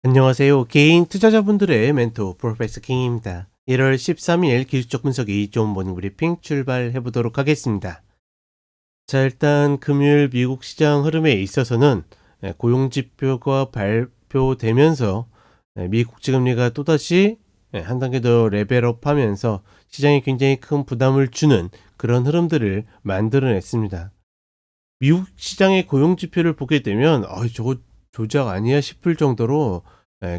안녕하세요. 개인 투자자분들의 멘토 프로페서 킹입니다. 1월 13일 기술적 분석이 좋은 모닝 브리핑 출발해 보도록 하겠습니다. 자, 일단 금요일 미국 시장 흐름에 있어서는 고용 지표가 발표되면서 미 국제금리가 또다시 한 단계 더 레벨업하면서 시장에 굉장히 큰 부담을 주는 그런 흐름들을 만들어냈습니다. 미국 시장의 고용 지표를 보게 되면 저거 조작 아니야 싶을 정도로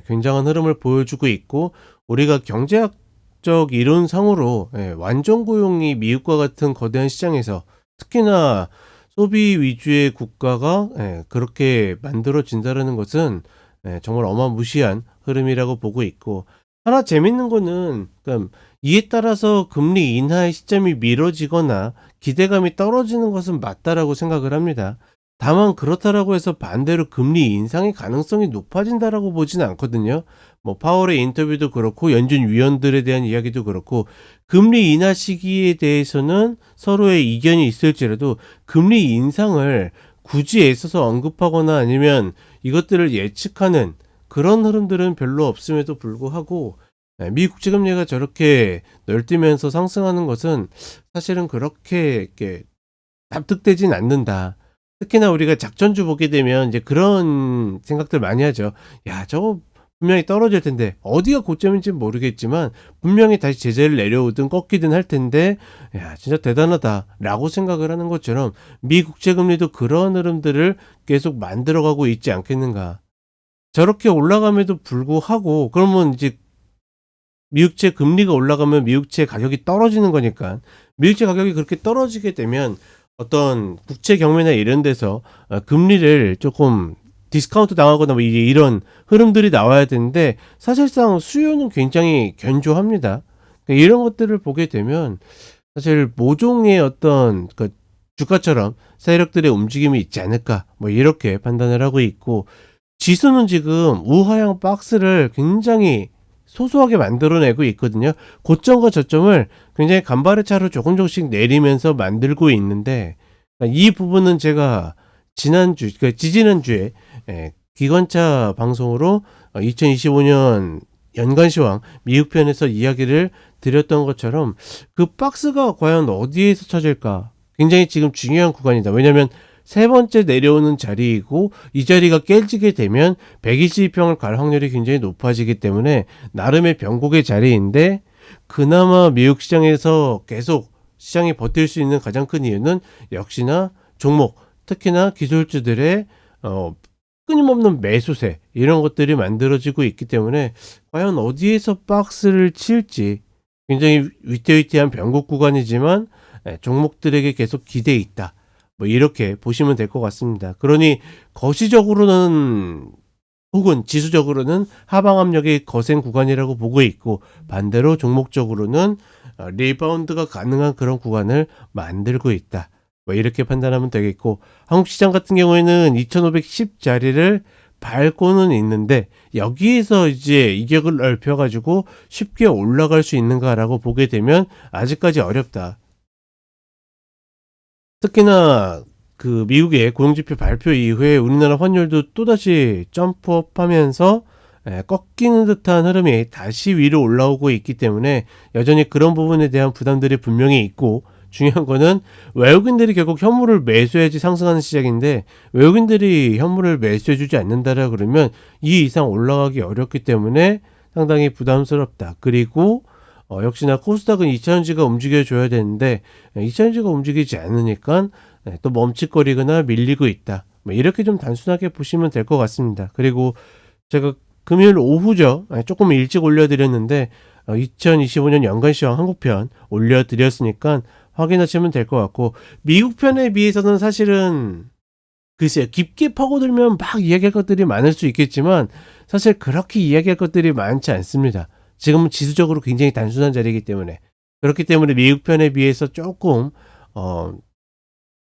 굉장한 흐름을 보여주고 있고, 우리가 경제학적 이론상으로 완전 고용이 미국과 같은 거대한 시장에서 특히나 소비 위주의 국가가 그렇게 만들어진다는 것은 정말 어마무시한 흐름이라고 보고 있고, 하나 재밌는 거는 이에 따라서 금리 인하의 시점이 미뤄지거나 기대감이 떨어지는 것은 맞다라고 생각을 합니다. 다만 그렇다라고 해서 반대로 금리 인상의 가능성이 높아진다라고 보지는 않거든요. 뭐 파월의 인터뷰도 그렇고 연준 위원들에 대한 이야기도 그렇고, 금리 인하 시기에 대해서는 서로의 이견이 있을지라도 금리 인상을 굳이 애써서 언급하거나 아니면 이것들을 예측하는 그런 흐름들은 별로 없음에도 불구하고, 미 국제금리가 저렇게 널뛰면서 상승하는 것은 사실은 그렇게 이렇게 납득되진 않는다. 특히나 우리가 작전주 보게 되면 이제 그런 생각들 많이 하죠. 야, 저거 분명히 떨어질 텐데, 어디가 고점인지는 모르겠지만 분명히 다시 제재를 내려오든 꺾이든 할 텐데, 야, 진짜 대단하다라고 생각을 하는 것처럼 미 국제금리도 그런 흐름들을 계속 만들어가고 있지 않겠는가. 저렇게 올라감에도 불구하고, 그러면 이제 미국채 금리가 올라가면 미국채 가격이 떨어지는 거니까, 미국채 가격이 그렇게 떨어지게 되면 어떤 국채 경매나 이런 데서 금리를 조금 디스카운트 당하거나 뭐 이런 흐름들이 나와야 되는데, 사실상 수요는 굉장히 견조합니다. 그러니까 이런 것들을 보게 되면 사실 모종의 어떤 주가처럼 세력들의 움직임이 있지 않을까, 뭐 이렇게 판단을 하고 있고, 지수는 지금 우하향 박스를 굉장히 소소하게 만들어내고 있거든요. 고점과 저점을 굉장히 간발의 차로 조금씩 내리면서 만들고 있는데, 이 부분은 제가 지지난주에 기관차 방송으로 2025년 연간시황 미국 편에서 이야기를 드렸던 것처럼 그 박스가 과연 어디에서 찾을까 굉장히 지금 중요한 구간이다. 왜냐하면 세 번째 내려오는 자리이고, 이 자리가 깨지게 되면 120평을 갈 확률이 굉장히 높아지기 때문에 나름의 변곡의 자리인데, 그나마 미국 시장에서 계속 시장이 버틸 수 있는 가장 큰 이유는 역시나 종목, 특히나 기술주들의 끊임없는 매수세, 이런 것들이 만들어지고 있기 때문에 과연 어디에서 박스를 칠지 굉장히 위태위태한 변곡 구간이지만 종목들에게 계속 기대에 있다, 뭐 이렇게 보시면 될 것 같습니다. 그러니 거시적으로는 혹은 지수적으로는 하방 압력의 거센 구간이라고 보고 있고, 반대로 종목적으로는 리바운드가 가능한 그런 구간을 만들고 있다, 뭐 이렇게 판단하면 되겠고, 한국 시장 같은 경우에는 2510 자리를 밟고는 있는데, 여기에서 이제 이격을 넓혀가지고 쉽게 올라갈 수 있는가라고 보게 되면 아직까지 어렵다. 특히나 그 미국의 고용지표 발표 이후에 우리나라 환율도 또다시 점프업하면서 꺾이는 듯한 흐름이 다시 위로 올라오고 있기 때문에 여전히 그런 부분에 대한 부담들이 분명히 있고, 중요한 거는 외국인들이 결국 현물을 매수해야지 상승하는 시장인데, 외국인들이 현물을 매수해주지 않는다라 그러면 이 이상 올라가기 어렵기 때문에 상당히 부담스럽다. 그리고 역시나 코스닥은 2차전지가 움직여줘야 되는데 2차전지가 움직이지 않으니까 또 멈칫거리거나 밀리고 있다, 뭐 이렇게 좀 단순하게 보시면 될 것 같습니다. 그리고 제가 금요일 오후죠, 조금 일찍 올려드렸는데 2025년 연간시황 한국편 올려드렸으니까 확인하시면 될 것 같고, 미국 편에 비해서는 사실은 글쎄요, 깊게 파고들면 막 이야기할 것들이 많을 수 있겠지만 사실 그렇게 이야기할 것들이 많지 않습니다. 지금은 지수적으로 굉장히 단순한 자리이기 때문에, 그렇기 때문에 미국 편에 비해서 조금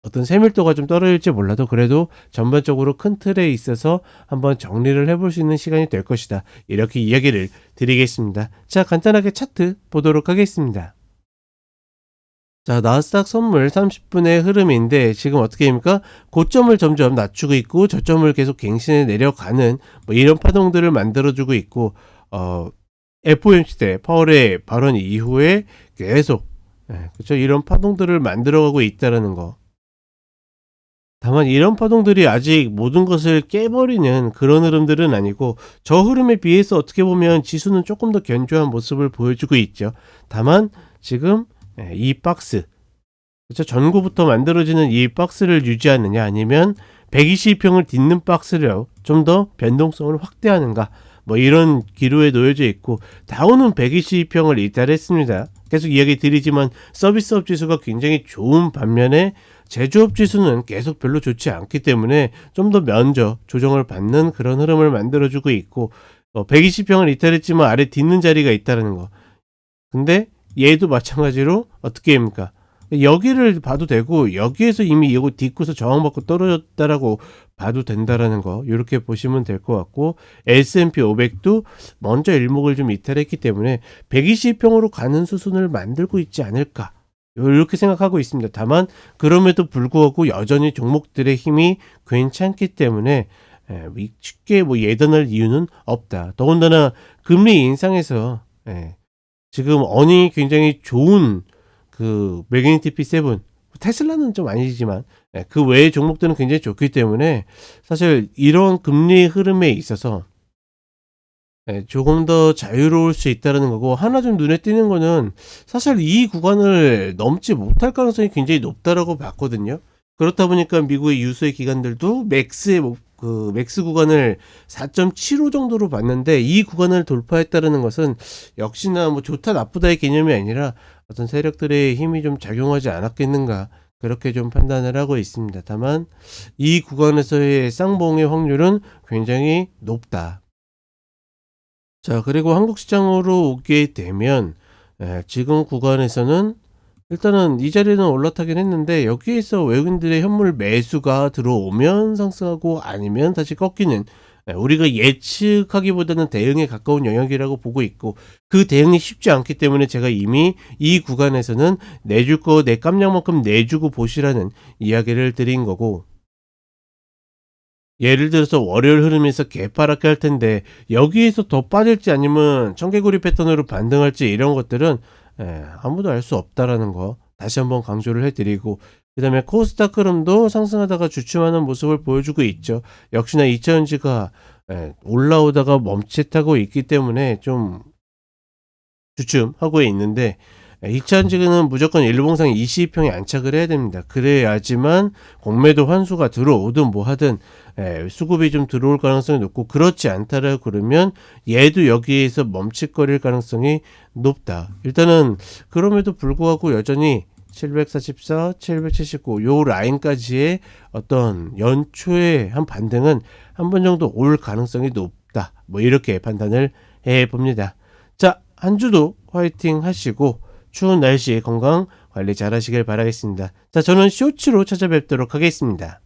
어떤 세밀도가 좀 떨어질지 몰라도 그래도 전반적으로 큰 틀에 있어서 한번 정리를 해볼 수 있는 시간이 될 것이다, 이렇게 이야기를 드리겠습니다. 자, 간단하게 차트 보도록 하겠습니다. 자, 나스닥 선물 30분의 흐름인데 지금 어떻게 됩니까? 고점을 점점 낮추고 있고 저점을 계속 갱신해 내려가는 뭐 이런 파동들을 만들어주고 있고, FOMC 때 파월의 발언 이후에 계속, 그렇죠, 이런 파동들을 만들어가고 있다라는 거. 다만 이런 파동들이 아직 모든 것을 깨버리는 그런 흐름들은 아니고, 저 흐름에 비해서 어떻게 보면 지수는 조금 더 견조한 모습을 보여주고 있죠. 다만 지금 이 박스, 그렇죠, 전고부터 만들어지는 이 박스를 유지하느냐, 아니면 120평을 딛는 박스를 좀 더 변동성을 확대하는가, 뭐 이런 기로에 놓여져 있고, 다우는 120평을 이탈했습니다. 계속 이야기 드리지만 서비스업 지수가 굉장히 좋은 반면에 제조업 지수는 계속 별로 좋지 않기 때문에 좀 더 먼저 조정을 받는 그런 흐름을 만들어주고 있고, 120평을 이탈했지만 아래 딛는 자리가 있다는 거. 근데 얘도 마찬가지로 어떻게 합니까? 여기를 봐도 되고, 여기에서 이미 이거 딛고서 저항받고 떨어졌다라고 봐도 된다라는 거, 이렇게 보시면 될 것 같고, S&P 500도 먼저 일목을 좀 이탈했기 때문에 120평으로 가는 수순을 만들고 있지 않을까, 이렇게 생각하고 있습니다. 다만 그럼에도 불구하고 여전히 종목들의 힘이 괜찮기 때문에 쉽게 뭐 예단할 이유는 없다. 더군다나 금리 인상에서 지금 어닝이 굉장히 좋은 그 매그니티피 7, 테슬라는 좀 아니지만 그 외의 종목들은 굉장히 좋기 때문에 사실 이런 금리 흐름에 있어서 조금 더 자유로울 수 있다는 거고, 하나 좀 눈에 띄는 거는 사실 이 구간을 넘지 못할 가능성이 굉장히 높다라고 봤거든요. 그렇다 보니까 미국의 유수의 기관들도 맥스 구간을 4.75 정도로 봤는데, 이 구간을 돌파했다는 것은 역시나 뭐 좋다 나쁘다의 개념이 아니라 어떤 세력들의 힘이 좀 작용하지 않았겠는가, 그렇게 좀 판단을 하고 있습니다. 다만 이 구간에서의 쌍봉의 확률은 굉장히 높다. 자, 그리고 한국 시장으로 오게 되면 지금 구간에서는 일단은 이 자리는 올라타긴 했는데, 여기에서 외국인들의 현물 매수가 들어오면 상승하고, 아니면 다시 꺾이는, 우리가 예측하기보다는 대응에 가까운 영역이라고 보고 있고, 그 대응이 쉽지 않기 때문에 제가 이미 이 구간에서는 내줄 거 내 깜냥만큼 내주고 보시라는 이야기를 드린 거고, 예를 들어서 월요일 흐름에서 개파랗게 할 텐데 여기에서 더 빠질지 아니면 청개구리 패턴으로 반등할지, 이런 것들은 아무도 알 수 없다라는 거 다시 한번 강조를 해드리고, 그 다음에 코스닥 흐름도 상승하다가 주춤하는 모습을 보여주고 있죠. 역시나 2차전지가 올라오다가 멈칫하고 있기 때문에 좀 주춤하고 있는데, 2차전지는 무조건 일봉상 22평에 안착을 해야 됩니다. 그래야지만 공매도 환수가 들어오든 뭐 하든 수급이 좀 들어올 가능성이 높고, 그렇지 않다라 그러면 얘도 여기에서 멈칫거릴 가능성이 높다. 일단은 그럼에도 불구하고 여전히 744, 779 요 라인까지의 어떤 연초의 한 반등은 한 번 정도 올 가능성이 높다, 뭐 이렇게 판단을 해 봅니다. 자, 한 주도 화이팅 하시고 추운 날씨에 건강 관리 잘 하시길 바라겠습니다. 자, 저는 쇼츠로 찾아뵙도록 하겠습니다.